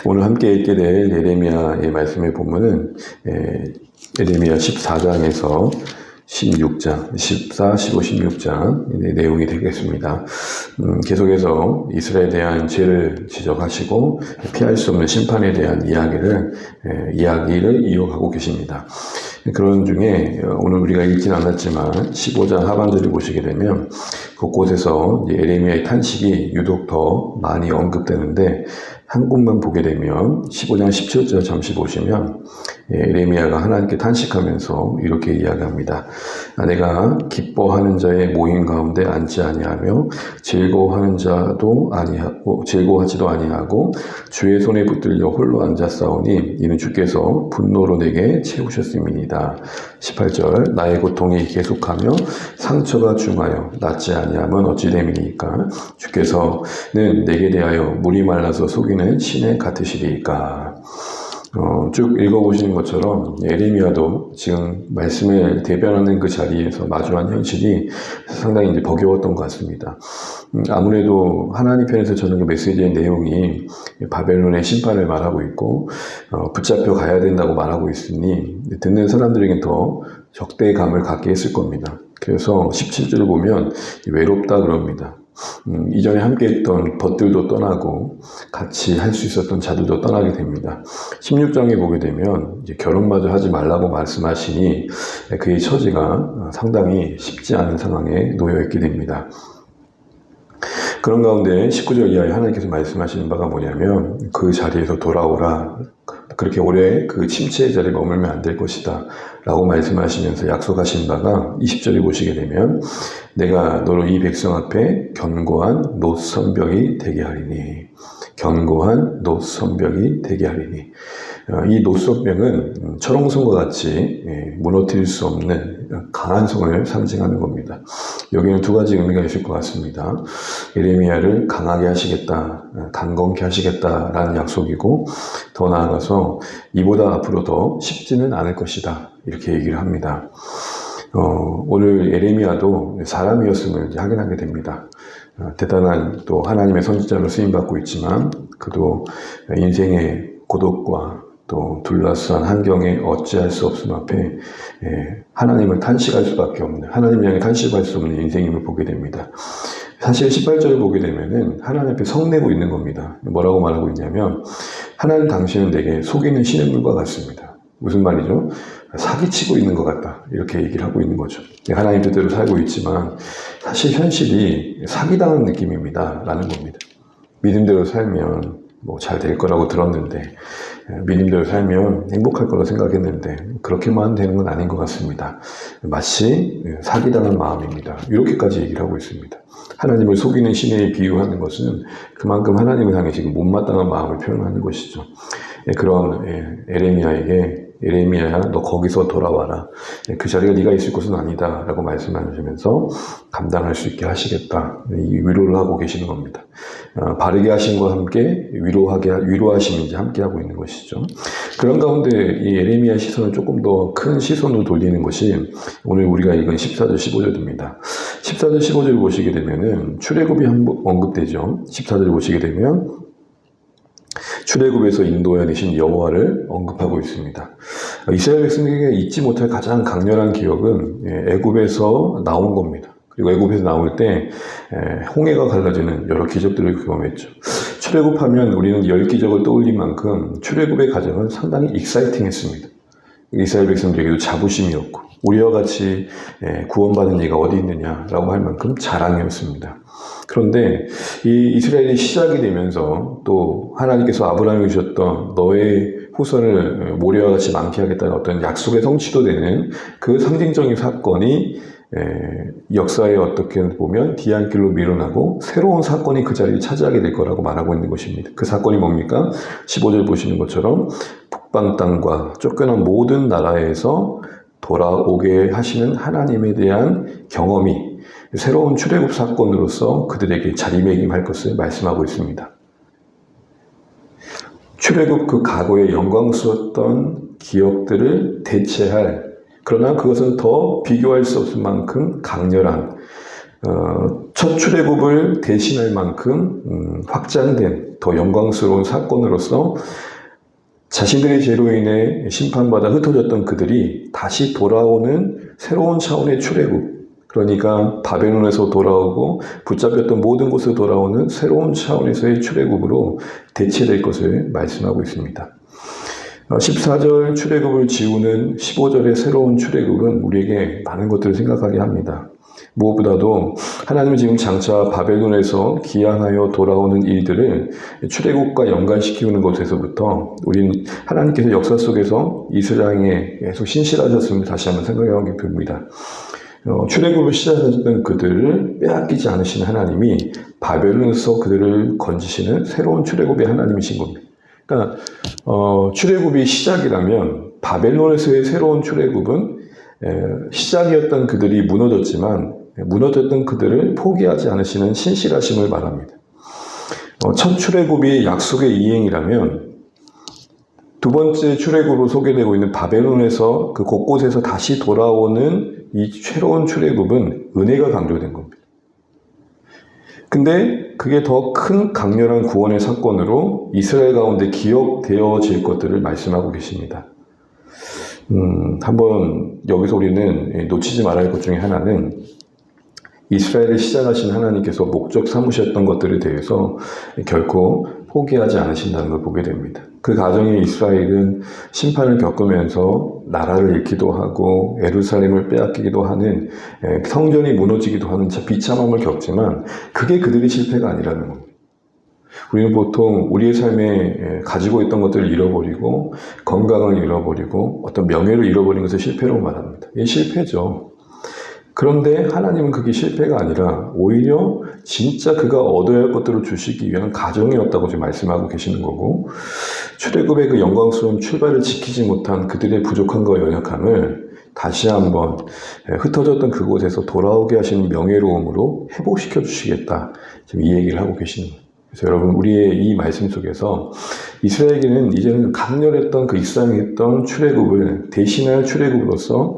오늘 함께 읽게 될 예레미야의 말씀의 본문은 예레미야 14장에서 16장, 14, 15, 16장 내용이 되겠습니다. 계속해서 이스라엘에 대한 죄를 지적하시고 피할 수 없는 심판에 대한 이야기를 이어가고 계십니다. 그런 중에 오늘 우리가 읽진 않았지만 15장 하반절을 보시게 되면 곳곳에서 예레미야의 탄식이 유독 더 많이 언급되는데 한 곳만 보게 되면 15장 17절 잠시 보시면 예레미야가 하나님께 탄식하면서 이렇게 이야기합니다. 내가 기뻐하는 자의 모임 가운데 앉지 아니하며 즐거워하지도 아니하고 주의 손에 붙들려 홀로 앉았사오니 이는 주께서 분노로 내게 채우셨음이니이다. 18절 나의 고통이 계속하며 상처가 중하여 낫지 아니하면 어찌 됨이니까 주께서는 내게 대하여 물이 말라서 속이는 시내 같으시리이까. 쭉 읽어보시는 것처럼 예레미야도 지금 말씀을 대변하는 그 자리에서 마주한 현실이 상당히 이제 버거웠던 것 같습니다. 아무래도 하나님 편에서 저는 그 메시지의 내용이 바벨론의 심판을 말하고 있고 붙잡혀 가야 된다고 말하고 있으니 듣는 사람들에겐 더 적대감을 갖게 했을 겁니다. 그래서 17절을 보면 외롭다 그럽니다. 이전에 함께 했던 벗들도 떠나고 같이 할 수 있었던 자들도 떠나게 됩니다. 16장에 보게 되면 이제 결혼마저 하지 말라고 말씀하시니 그의 처지가 상당히 쉽지 않은 상황에 놓여 있게 됩니다. 그런 가운데 19절 이하에 하나님께서 말씀하시는 바가 뭐냐면 그 자리에서 돌아오라. 그렇게 오래 그 침체의 자리에 머물면 안 될 것이다 라고 말씀하시면서 약속하신 바가 20절에 보시게 되면 내가 너로 이 백성 앞에 견고한 놋선벽이 되게 하리니 견고한 놋선벽이 되게 하리니 이 놋선벽은 철옹성과 같이 무너뜨릴 수 없는 강한 성을 상징하는 겁니다. 여기는 두 가지 의미가 있을 것 같습니다. 예레미야를 강하게 하시겠다, 강건케 하시겠다라는 약속이고 더 나아가서 이보다 앞으로 더 쉽지는 않을 것이다 이렇게 얘기를 합니다. 오늘 예레미야도 사람이었음을 확인하게 됩니다. 대단한 또 하나님의 선지자로 쓰임받고 있지만 그도 인생의 고독과 또 둘러싼 환경에 어찌할 수 없음 앞에 하나님을 탄식할 수밖에 없는, 하나님을 향해 탄식할 수 없는 인생임을 보게 됩니다. 사실 18절을 보게 되면은 하나님 앞에 성내고 있는 겁니다. 뭐라고 말하고 있냐면 하나님 당신은 내게 속이는 시냇물과 같습니다. 무슨 말이죠? 사기치고 있는 것 같다 이렇게 얘기를 하고 있는 거죠. 하나님 뜻대로 살고 있지만 사실 현실이 사기당한 느낌입니다 라는 겁니다. 믿음대로 살면 잘 될 거라고 들었는데 믿음대로 살면 행복할 거라고 생각했는데 그렇게만 되는 건 아닌 것 같습니다. 마치 사기당한 마음입니다. 이렇게까지 얘기를 하고 있습니다. 하나님을 속이는 신에 비유하는 것은 그만큼 하나님을 향해 지금 못마땅한 마음을 표현하는 것이죠. 그런 예레미야야 너 거기서 돌아와라. 그 자리가 네가 있을 곳은 아니다 라고 말씀하시면서 감당할 수 있게 하시겠다. 이 위로를 하고 계시는 겁니다. 바르게 하심과 함께 위로하심이 이제 함께 하고 있는 것이죠. 그런 가운데 이 예레미야의 시선을 조금 더 큰 시선으로 돌리는 것이 오늘 우리가 읽은 14절 15절입니다. 14절 15절을 보시게 되면은 출애굽이 언급되죠. 14절을 보시게 되면 출애굽에서 인도해내신 여호와를 언급하고 있습니다. 이스라엘 백성에게 잊지 못할 가장 강렬한 기억은 애굽에서 나온 겁니다. 그리고 애굽에서 나올 때 홍해가 갈라지는 여러 기적들을 경험했죠. 출애굽하면 우리는 10기적을 떠올린 만큼 출애굽의 과정은 상당히 익사이팅했습니다. 이스라엘 백성들에게도 자부심이었고 우리와 같이 구원받은 이가 어디 있느냐라고 할 만큼 자랑이었습니다. 그런데 이 이스라엘이 시작이 되면서 또 하나님께서 아브라함에게 주셨던 너의 후손을 모래와 같이 많게 하겠다는 어떤 약속의 성취도 되는 그 상징적인 사건이 역사에 어떻게 보면 뒤안길로 밀어나고 새로운 사건이 그 자리를 차지하게 될 거라고 말하고 있는 것입니다. 그 사건이 뭡니까? 15절 보시는 것처럼 북방 땅과 쫓겨난 모든 나라에서 돌아오게 하시는 하나님에 대한 경험이 새로운 출애굽 사건으로서 그들에게 자리매김할 것을 말씀하고 있습니다. 출애굽 그 과거의 영광스러웠던 기억들을 대체할, 그러나 그것은 더 비교할 수 없을 만큼 강렬한 첫 출애굽을 대신할 만큼 확장된 더 영광스러운 사건으로서 자신들의 죄로 인해 심판받아 흩어졌던 그들이 다시 돌아오는 새로운 차원의 출애굽, 그러니까 바벨론에서 돌아오고 붙잡혔던 모든 곳으로 돌아오는 새로운 차원에서의 출애굽으로 대체될 것을 말씀하고 있습니다. 14절 출애굽을 지우는 15절의 새로운 출애굽은 우리에게 많은 것들을 생각하게 합니다. 무엇보다도 하나님은 지금 장차 바벨론에서 기양하여 돌아오는 일들을 출애굽과 연관시키는 것에서부터 우리는 하나님께서 역사 속에서 이스라엘에 계속 신실하셨음을 다시 한번 생각해보게 됩니다. 출애굽을 시작하셨던 그들을 빼앗기지 않으신 하나님이 바벨론에서 그들을 건지시는 새로운 출애굽의 하나님이신 겁니다. 그러니까 출애굽이 시작이라면 바벨론에서의 새로운 출애굽은 시작이었던 그들이 무너졌지만 무너졌던 그들을 포기하지 않으시는 신실하심을 말합니다. 첫 출애굽이 약속의 이행이라면 두 번째 출애굽으로 소개되고 있는 바벨론에서 그 곳곳에서 다시 돌아오는 이 새로운 출애굽은 은혜가 강조된 겁니다. 근데 그게 더 큰 강렬한 구원의 사건으로 이스라엘 가운데 기억되어질 것들을 말씀하고 계십니다. 한번 여기서 우리는 놓치지 말아야 할 것 중에 하나는 이스라엘을 시작하신 하나님께서 목적 삼으셨던 것들에 대해서 결코 포기하지 않으신다는 걸 보게 됩니다. 그 과정에 이스라엘은 심판을 겪으면서 나라를 잃기도 하고 예루살렘을 빼앗기기도 하는, 성전이 무너지기도 하는 비참함을 겪지만 그게 그들의 실패가 아니라는 겁니다. 우리는 보통 우리의 삶에 가지고 있던 것들을 잃어버리고 건강을 잃어버리고 어떤 명예를 잃어버린 것을 실패로 말합니다. 이게 실패죠. 그런데 하나님은 그게 실패가 아니라 오히려 진짜 그가 얻어야 할 것들을 주시기 위한 가정이었다고 지금 말씀하고 계시는 거고, 출애굽의 그 영광스러운 출발을 지키지 못한 그들의 부족함과 연약함을 다시 한번 흩어졌던 그곳에서 돌아오게 하시는 명예로움으로 회복시켜 주시겠다, 지금 이 얘기를 하고 계시는 거예요. 그래서 여러분, 우리의 이 말씀 속에서 이스라엘에게는 이제는 강렬했던 그 일상했던 출애굽을 대신할 출애굽으로서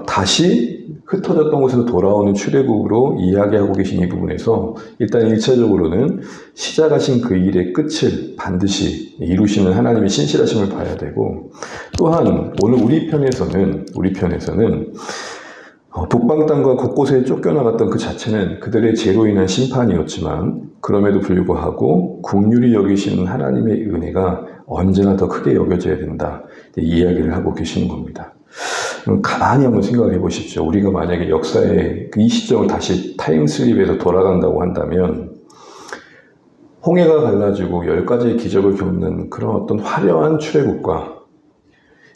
다시 흩어졌던 곳에서 돌아오는 출애굽으로 이야기하고 계신 이 부분에서 일단 1차적으로는 시작하신 그 일의 끝을 반드시 이루시는 하나님의 신실하심을 봐야 되고, 또한 오늘 우리 편에서는 북방 땅과 곳곳에 쫓겨나갔던 그 자체는 그들의 죄로 인한 심판이었지만 그럼에도 불구하고 긍휼히 여기시는 하나님의 은혜가 언제나 더 크게 여겨져야 된다, 이 이야기를 하고 계시는 겁니다. 가만히 한번 생각해 보십시오. 우리가 만약에 역사의 이 시점을 다시 타임슬립에서 돌아간다고 한다면 홍해가 갈라지고 10가지의 기적을 겪는 그런 어떤 화려한 출애굽과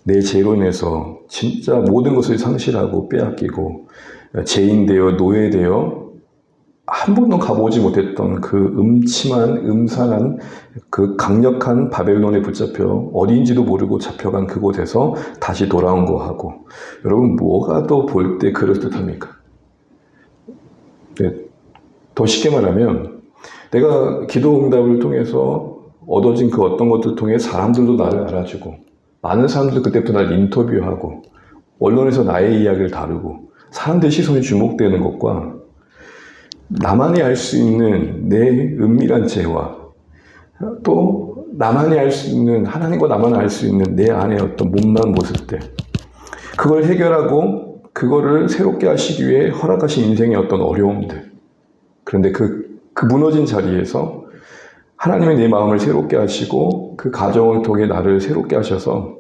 내 죄로 인해서 진짜 모든 것을 상실하고 빼앗기고 죄인되어 노예되어 한 번도 가보지 못했던 그 음침한 음산한 그 강력한 바벨론에 붙잡혀 어디인지도 모르고 잡혀간 그곳에서 다시 돌아온 거하고, 여러분 뭐가 더 볼 때 그럴듯합니까? 네, 더 쉽게 말하면 내가 기도 응답을 통해서 얻어진 그 어떤 것들 통해 사람들도 나를 알아주고 많은 사람들 그때부터 나를 인터뷰하고 언론에서 나의 이야기를 다루고 사람들의 시선이 주목되는 것과 나만이 알 수 있는 내 은밀한 죄와 또 나만이 알 수 있는, 하나님과 나만 알 수 있는 내 안의 어떤 못난 모습들, 그걸 해결하고 그거를 새롭게 하시기 위해 허락하신 인생의 어떤 어려움들, 그런데 그 무너진 자리에서 하나님의 내 마음을 새롭게 하시고 그 과정을 통해 나를 새롭게 하셔서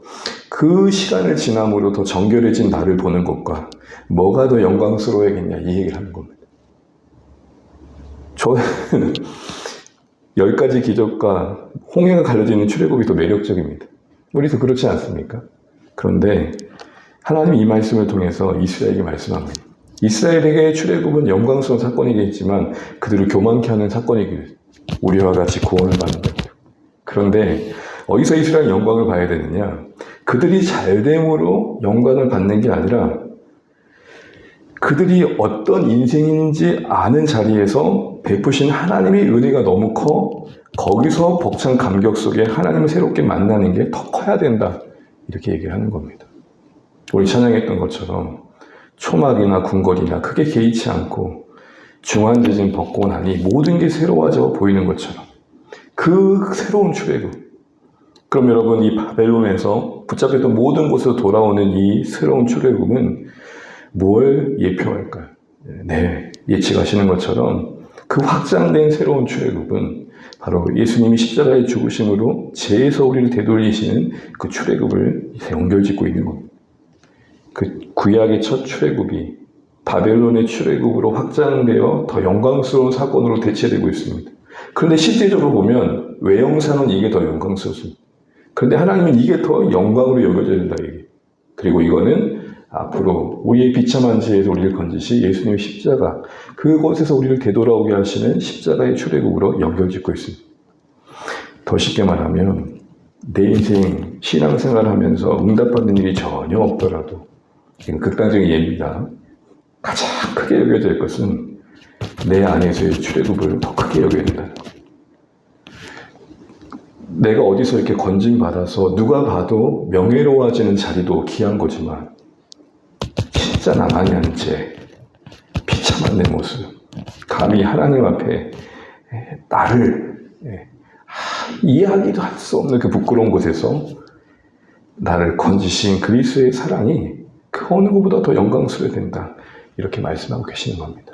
그 시간을 지남으로 더 정결해진 나를 보는 것과 뭐가 더 영광스러워야겠냐, 이 얘기를 하는 겁니다. 저는 10가지 기적과 홍해가 갈라지는 출애굽이 더 매력적입니다. 우리도 그렇지 않습니까? 그런데 하나님이 이 말씀을 통해서 이스라엘에게 말씀합니다. 이스라엘에게 출애굽은 영광스러운 사건이겠지만 그들을 교만케 하는 사건이기도 해요. 우리와 같이 구원을 받는다. 그런데 어디서 이스라엘 영광을 봐야 되느냐? 그들이 잘됨으로 영광을 받는 게 아니라 그들이 어떤 인생인지 아는 자리에서 베푸신 하나님의 은혜가 너무 커 거기서 벅찬 감격 속에 하나님을 새롭게 만나는 게 더 커야 된다, 이렇게 얘기를 하는 겁니다. 우리 찬양했던 것처럼 초막이나 궁궐이나 크게 개의치 않고 중환지진 벗고 나니 모든 게 새로워져 보이는 것처럼 그 새로운 출애굽. 그럼 여러분, 이 바벨론에서 붙잡혔던 모든 곳에서 돌아오는 이 새로운 출애굽은 뭘 예표할까요? 네, 예측하시는 것처럼 그 확장된 새로운 출애굽은 바로 예수님이 십자가에 죽으심으로 죄에서 우리를 되돌리시는 그 출애굽을 연결짓고 있는 겁니다. 그 구약의 첫 출애굽이 바벨론의 출애굽으로 확장되어 더 영광스러운 사건으로 대체되고 있습니다. 그런데 실제적으로 보면 외형상은 이게 더 영광스럽습니다. 그런데 하나님은 이게 더 영광으로 여겨져야 된다, 이게. 그리고 이거는 앞으로 우리의 비참한 죄에서 우리를 건지시 예수님의 십자가, 그곳에서 우리를 되돌아오게 하시는 십자가의 출애굽으로 연결짓고 있습니다. 더 쉽게 말하면 내 인생 신앙생활을 하면서 응답받는 일이 전혀 없더라도, 이건 극단적인 예입니다. 가장 크게 여겨야 될 것은 내 안에서의 출애굽을 더 크게 여겨야 된다. 내가 어디서 이렇게 건짐받아서 누가 봐도 명예로워지는 자리도 귀한 거지만 진짜 나만이 아닌 죄, 비참한 내 모습, 감히 하나님 앞에 나를 이해하기도 할 수 없는 그 부끄러운 곳에서 나를 건지신 그리스도의 사랑이 그 어느 것보다 더 영광스러워야 된다, 이렇게 말씀하고 계시는 겁니다.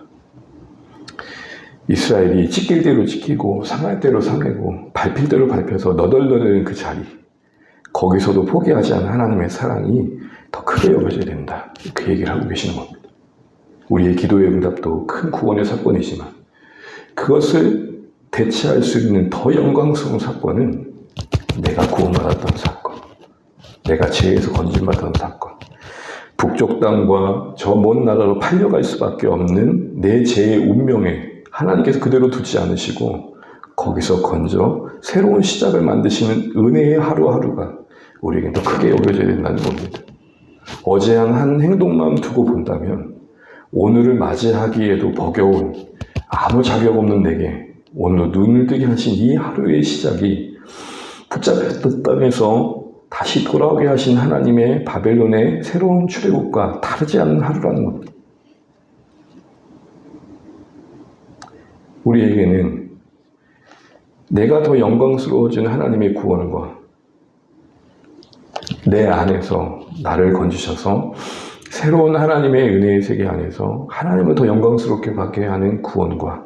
이스라엘이 찢길 대로 찢기고 상할 대로 상하고 밟힐 대로 밟혀서 너덜너덜한 그 자리, 거기서도 포기하지 않은 하나님의 사랑이 더 크게 여겨져야 된다, 그 얘기를 하고 계시는 겁니다. 우리의 기도의 응답도 큰 구원의 사건이지만 그것을 대체할 수 있는 더 영광스러운 사건은 내가 구원받았던 사건, 내가 죄에서 건짐받았던 사건, 북쪽 땅과 저 먼 나라로 팔려갈 수밖에 없는 내 죄의 운명에 하나님께서 그대로 두지 않으시고 거기서 건져 새로운 시작을 만드시는 은혜의 하루하루가 우리에게 더 크게 여겨져야 된다는 겁니다. 어제 한 행동만 두고 본다면 오늘을 맞이하기에도 버거운 아무 자격 없는 내게 오늘 눈을 뜨게 하신 이 하루의 시작이 붙잡혔던 땅에서 다시 돌아오게 하신 하나님의 바벨론의 새로운 출애굽과 다르지 않은 하루라는 겁니다. 우리에게는 내가 더 영광스러워지는 하나님의 구원과 내 안에서 나를 건지셔서 새로운 하나님의 은혜의 세계 안에서 하나님을 더 영광스럽게 받게 하는 구원과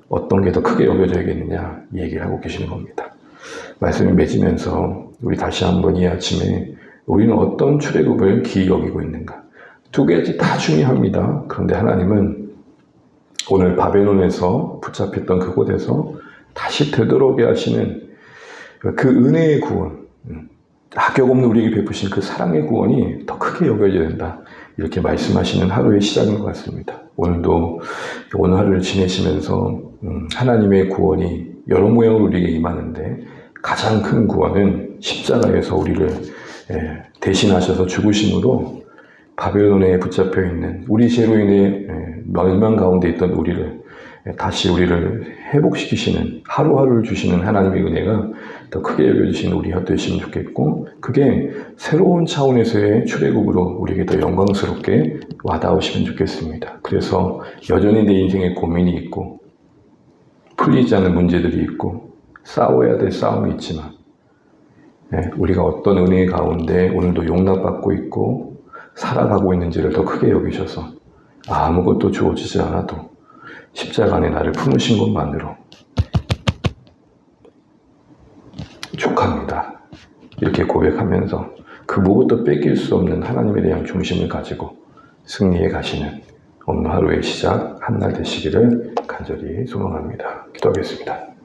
어떤 게 더 크게 여겨져야겠느냐, 이 얘기를 하고 계시는 겁니다. 말씀을 맺으면서 우리 다시 한번 이 아침에 우리는 어떤 출애굽을 기이 여기고 있는가, 두 가지 다 중요합니다. 그런데 하나님은 오늘 바벨론에서 붙잡혔던 그곳에서 다시 되돌아오게 하시는 그 은혜의 구원, 합격 없는 우리에게 베푸신 그 사랑의 구원이 더 크게 여겨져야 된다, 이렇게 말씀하시는 하루의 시작인 것 같습니다. 오늘도 오늘 하루를 지내시면서 하나님의 구원이 여러 모양으로 우리에게 임하는데 가장 큰 구원은 십자가에서 우리를 대신하셔서 죽으심으로 바벨론에 붙잡혀 있는 우리 죄로 인해 멸망 가운데 있던 우리를 다시 우리를 회복시키시는, 하루하루를 주시는 하나님의 은혜가 더 크게 여겨주시는 우리가 되시면 좋겠고, 그게 새로운 차원에서의 출애굽으로 우리에게 더 영광스럽게 와닿으시면 좋겠습니다. 그래서 여전히 내 인생에 고민이 있고 풀리지 않는 문제들이 있고 싸워야 될 싸움이 있지만 우리가 어떤 은혜 가운데 오늘도 용납받고 있고 살아가고 있는지를 더 크게 여기셔서 아무것도 주어지지 않아도 십자가 안에 나를 품으신 것만으로 족합니다, 이렇게 고백하면서 그 무엇도 뺏길 수 없는 하나님에 대한 중심을 가지고 승리해 가시는 오늘 하루의 시작, 한날 되시기를 간절히 소망합니다. 기도하겠습니다.